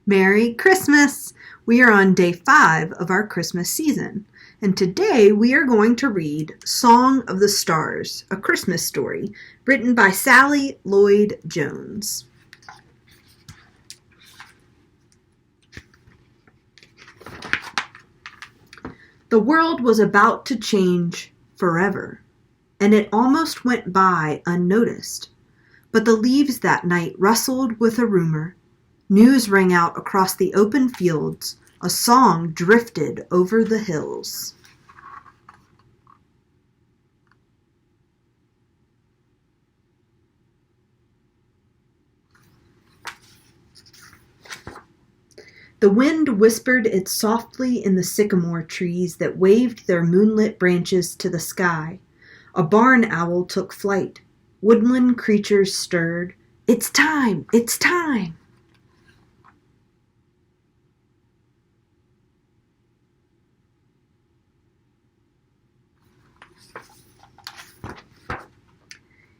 Merry Christmas! We are on day 5 of our Christmas season, and today we are going to read Song of the Stars, a Christmas story, written by Sally Lloyd-Jones. The world was about to change forever, and it almost went by unnoticed. But the leaves that night rustled with a rumor. News rang out across the open fields. A song drifted over the hills. The wind whispered it softly in the sycamore trees that waved their moonlit branches to the sky. A barn owl took flight. Woodland creatures stirred. It's time! It's time!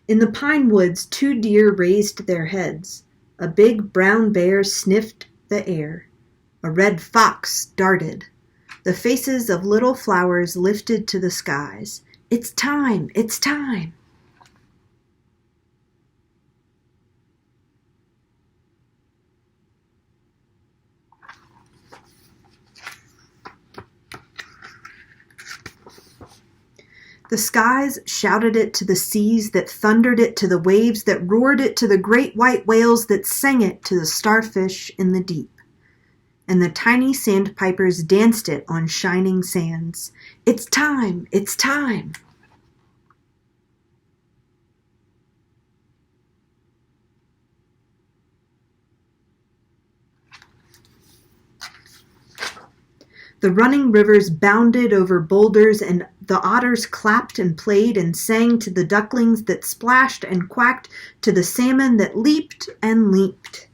In the pine woods 2 deer raised their heads. A big brown bear sniffed the air. A red fox darted. The faces of little flowers lifted to the skies. It's time! It's time! The skies shouted it to the seas that thundered it to the waves that roared it to the great white whales that sang it to the starfish in the deep. And the tiny sandpipers danced it on shining sands. It's time! It's time! The running rivers bounded over boulders, and the otters clapped and played and sang to the ducklings that splashed and quacked, to the salmon that leaped and leaped.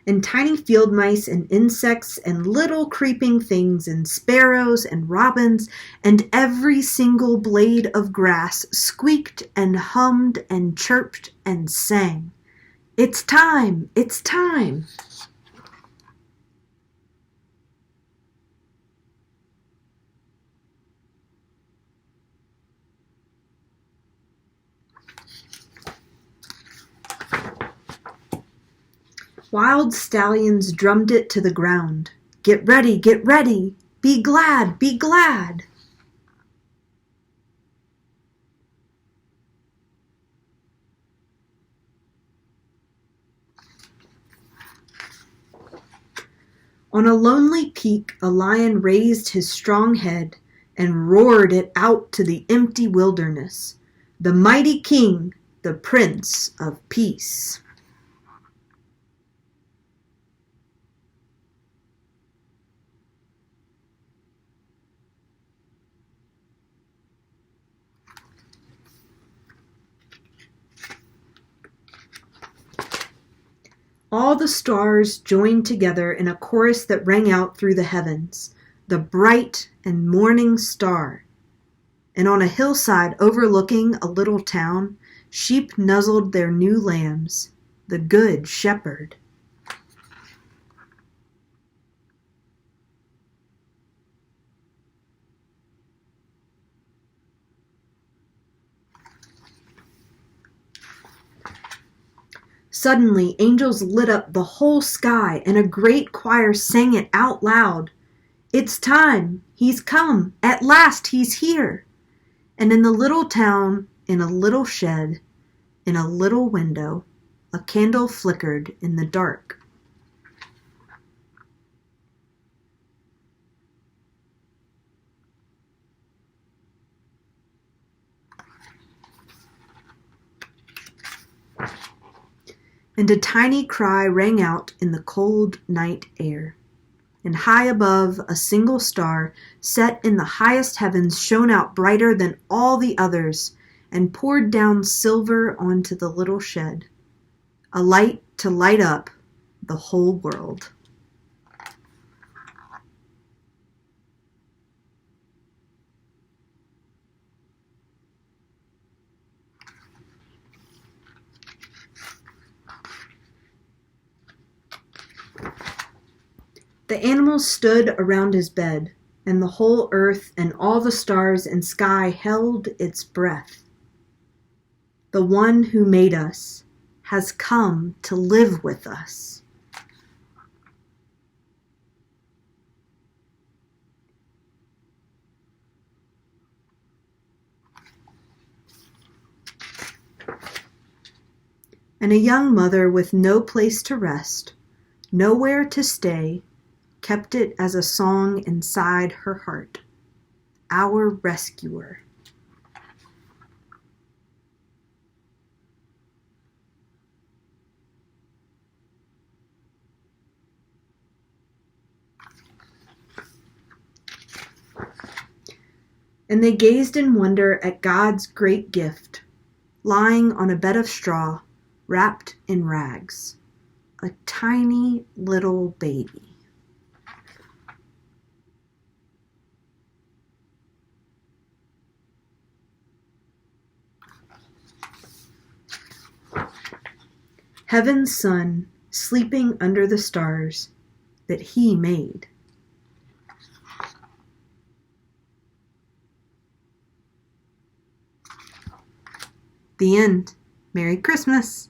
And tiny field mice and insects and little creeping things and sparrows and robins and every single blade of grass squeaked and hummed and chirped and sang. It's time! It's time! Wild stallions drummed it to the ground. Get ready, get ready! Be glad, be glad! On a lonely peak a lion raised his strong head and roared it out to the empty wilderness. The mighty king, the Prince of Peace. All the stars joined together in a chorus that rang out through the heavens, the bright and morning star. And on a hillside overlooking a little town, sheep nuzzled their new lambs, the Good Shepherd. Suddenly, angels lit up the whole sky, and a great choir sang it out loud. It's time! He's come! At last he's here! And in the little town, in a little shed, in a little window, a candle flickered in the dark. And a tiny cry rang out in the cold night air. And high above, a single star, set in the highest heavens, shone out brighter than all the others, and poured down silver onto the little shed, a light to light up the whole world. The animals stood around his bed, and the whole earth and all the stars and sky held its breath. The one who made us has come to live with us. And a young mother with no place to rest, nowhere to stay, kept it as a song inside her heart. Our rescuer. And they gazed in wonder at God's great gift, lying on a bed of straw, wrapped in rags, a tiny little baby. Heaven's son, sleeping under the stars that he made. The end. Merry Christmas.